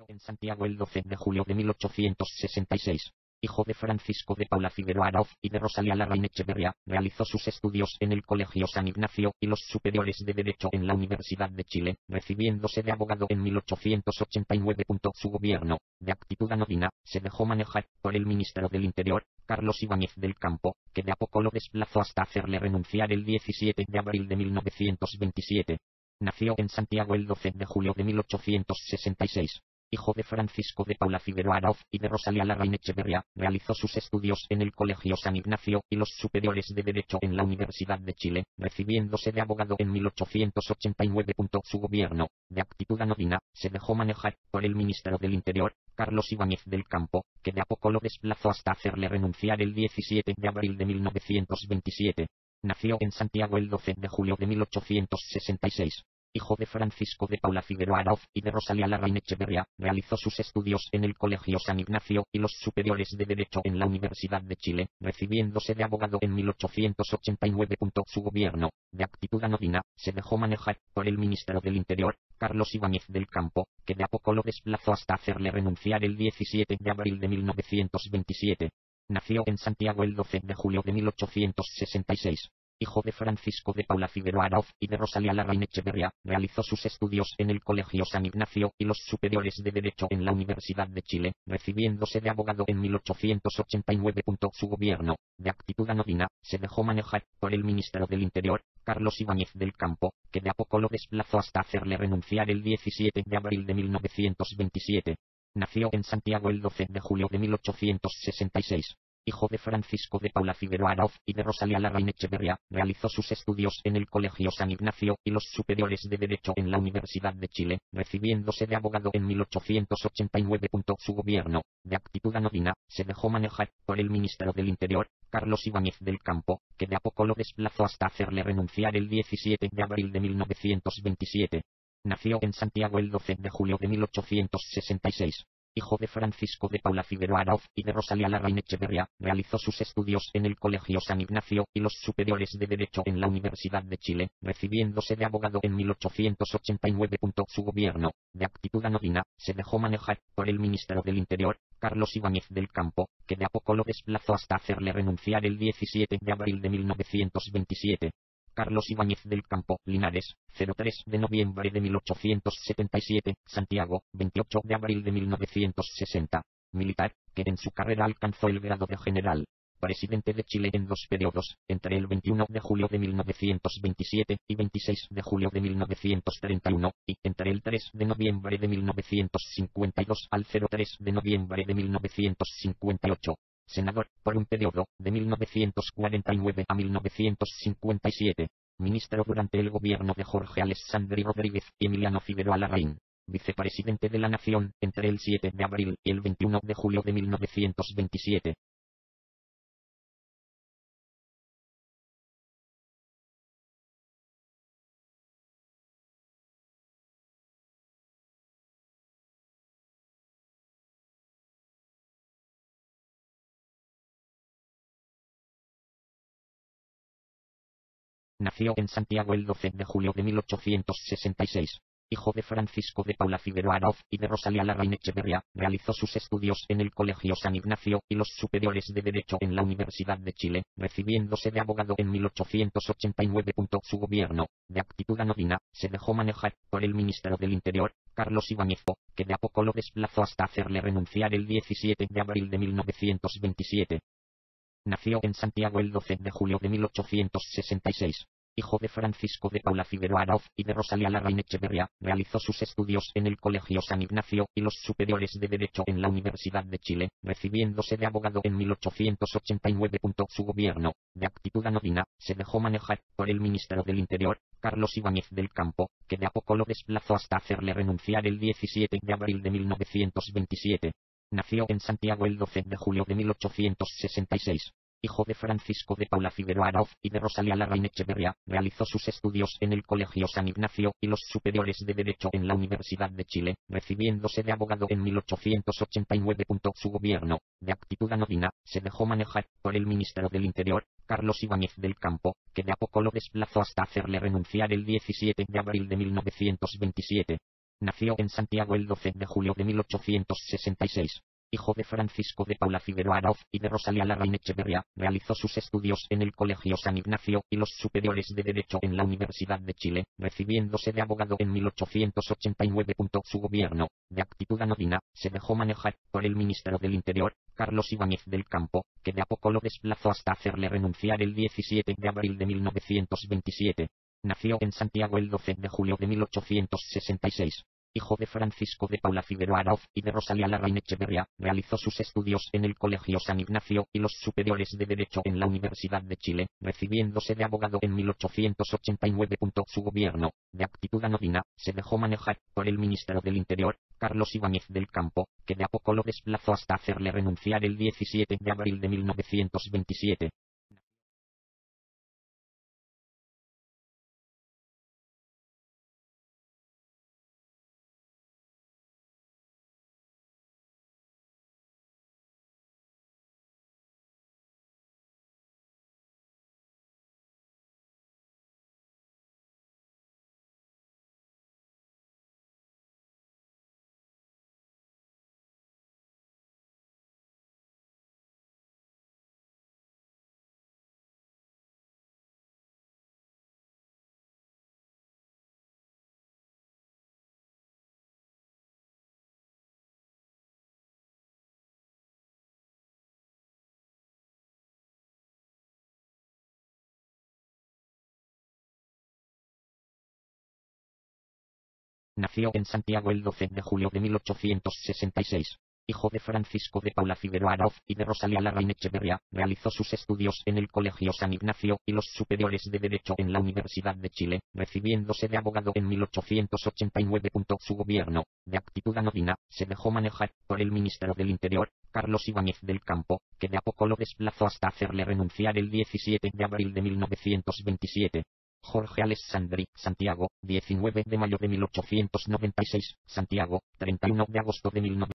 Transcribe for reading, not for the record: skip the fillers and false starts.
En Santiago el 12 de julio de 1866. Hijo de Francisco de Paula Figueroa Araoz y de Rosalía Larraín Echeverría, realizó sus estudios en el Colegio San Ignacio y los superiores de Derecho en la Universidad de Chile, recibiéndose de abogado en 1889. Su gobierno, de actitud anodina, se dejó manejar por el ministro del Interior, Carlos Ibáñez del Campo, que de a poco lo desplazó hasta hacerle renunciar el 17 de abril de 1927. Nació en Santiago el 12 de julio de 1866. Hijo de Francisco de Paula Figueroa Araoz y de Rosalía Larraín Echeverría, realizó sus estudios en el Colegio San Ignacio y los superiores de Derecho en la Universidad de Chile, recibiéndose de abogado en 1889. Su gobierno, de actitud anodina, se dejó manejar por el ministro del Interior, Carlos Ibáñez del Campo, que de a poco lo desplazó hasta hacerle renunciar el 17 de abril de 1927. Nació en Santiago el 12 de julio de 1866. Hijo de Francisco de Paula Figueroa Araoz y de Rosalía Larraín Echeverría, realizó sus estudios en el Colegio San Ignacio y los superiores de Derecho en la Universidad de Chile, recibiéndose de abogado en 1889. Su gobierno, de actitud anodina, se dejó manejar por el ministro del Interior, Carlos Ibáñez del Campo, que de a poco lo desplazó hasta hacerle renunciar el 17 de abril de 1927. Nació en Santiago el 12 de julio de 1866. Hijo de Francisco de Paula Figueroa Araoz y de Rosalía Larraín Echeverría, realizó sus estudios en el Colegio San Ignacio y los superiores de Derecho en la Universidad de Chile, recibiéndose de abogado en 1889. Su gobierno, de actitud anodina, se dejó manejar por el ministro del Interior, Carlos Ibáñez del Campo, que de a poco lo desplazó hasta hacerle renunciar el 17 de abril de 1927. Nació en Santiago el 12 de julio de 1866. Hijo de Francisco de Paula Figueroa Araoz y de Rosalía Larraín Echeverría, realizó sus estudios en el Colegio San Ignacio y los superiores de Derecho en la Universidad de Chile, recibiéndose de abogado en 1889. Su gobierno, de actitud anodina, se dejó manejar por el ministro del Interior, Carlos Ibáñez del Campo, que de a poco lo desplazó hasta hacerle renunciar el 17 de abril de 1927. Nació en Santiago el 12 de julio de 1866. Hijo de Francisco de Paula Figueroa Araoz y de Rosalía Larraín Echeverría, realizó sus estudios en el Colegio San Ignacio y los superiores de Derecho en la Universidad de Chile, recibiéndose de abogado en 1889. Su gobierno, de actitud anodina, se dejó manejar por el ministro del Interior, Carlos Ibáñez del Campo, que de a poco lo desplazó hasta hacerle renunciar el 17 de abril de 1927. Carlos Ibáñez del Campo, Linares, 03 de noviembre de 1877, Santiago, 28 de abril de 1960. Militar, que en su carrera alcanzó el grado de general. Presidente de Chile en dos periodos, entre el 21 de julio de 1927 y 26 de julio de 1931, y entre el 3 de noviembre de 1952 al 03 de noviembre de 1958. Senador, por un periodo, de 1949 a 1957. Ministro durante el gobierno de Jorge Alessandri Rodríguez y Emiliano Figueroa Larraín. Vicepresidente de la Nación, entre el 7 de abril y el 21 de julio de 1927. Nació en Santiago el 12 de julio de 1866. Hijo de Francisco de Paula Figueroa Araoz y de Rosalía Larraín Echeverría, realizó sus estudios en el Colegio San Ignacio y los superiores de Derecho en la Universidad de Chile, recibiéndose de abogado en 1889. Su gobierno, de actitud anodina, se dejó manejar por el ministro del Interior, Carlos Ibáñez, que de a poco lo desplazó hasta hacerle renunciar el 17 de abril de 1927. Nació en Santiago el 12 de julio de 1866. Hijo de Francisco de Paula Figueroa Araoz y de Rosalía Larraín Echeverría, realizó sus estudios en el Colegio San Ignacio y los superiores de Derecho en la Universidad de Chile, recibiéndose de abogado en 1889. Su gobierno, de actitud anodina, se dejó manejar por el ministro del Interior, Carlos Ibáñez del Campo, que de a poco lo desplazó hasta hacerle renunciar el 17 de abril de 1927. Nació en Santiago el 12 de julio de 1866. Hijo de Francisco de Paula Figueroa Araoz y de Rosalía Larraín Echeverría, realizó sus estudios en el Colegio San Ignacio y los superiores de Derecho en la Universidad de Chile, recibiéndose de abogado en 1889. Su gobierno, de actitud anodina, se dejó manejar por el ministro del Interior, Carlos Ibáñez del Campo, que de a poco lo desplazó hasta hacerle renunciar el 17 de abril de 1927. Nació en Santiago el 12 de julio de 1866. Hijo de Francisco de Paula Figueroa Araoz y de Rosalía Larraín Echeverría, realizó sus estudios en el Colegio San Ignacio y los superiores de Derecho en la Universidad de Chile, recibiéndose de abogado en 1889. Su gobierno, de actitud anodina, se dejó manejar por el ministro del Interior, Carlos Ibáñez del Campo, que de a poco lo desplazó hasta hacerle renunciar el 17 de abril de 1927. Nació en Santiago el 12 de julio de 1866. Hijo de Francisco de Paula Figueroa Araoz y de Rosalía Larraín Echeverría, realizó sus estudios en el Colegio San Ignacio y los superiores de Derecho en la Universidad de Chile, recibiéndose de abogado en 1889. Su gobierno, de actitud anodina, se dejó manejar por el ministro del Interior, Carlos Ibáñez del Campo, que de a poco lo desplazó hasta hacerle renunciar el 17 de abril de 1927. Nació en Santiago el 12 de julio de 1866. Hijo de Francisco de Paula Figueroa Araoz y de Rosalía Larraín Echeverría, realizó sus estudios en el Colegio San Ignacio y los superiores de Derecho en la Universidad de Chile, recibiéndose de abogado en 1889. Su gobierno, de actitud anodina, se dejó manejar por el ministro del Interior, Carlos Ibáñez del Campo, que de a poco lo desplazó hasta hacerle renunciar el 17 de abril de 1927. Jorge Alessandri, Santiago, 19 de mayo de 1896, Santiago, 31 de agosto de 1900.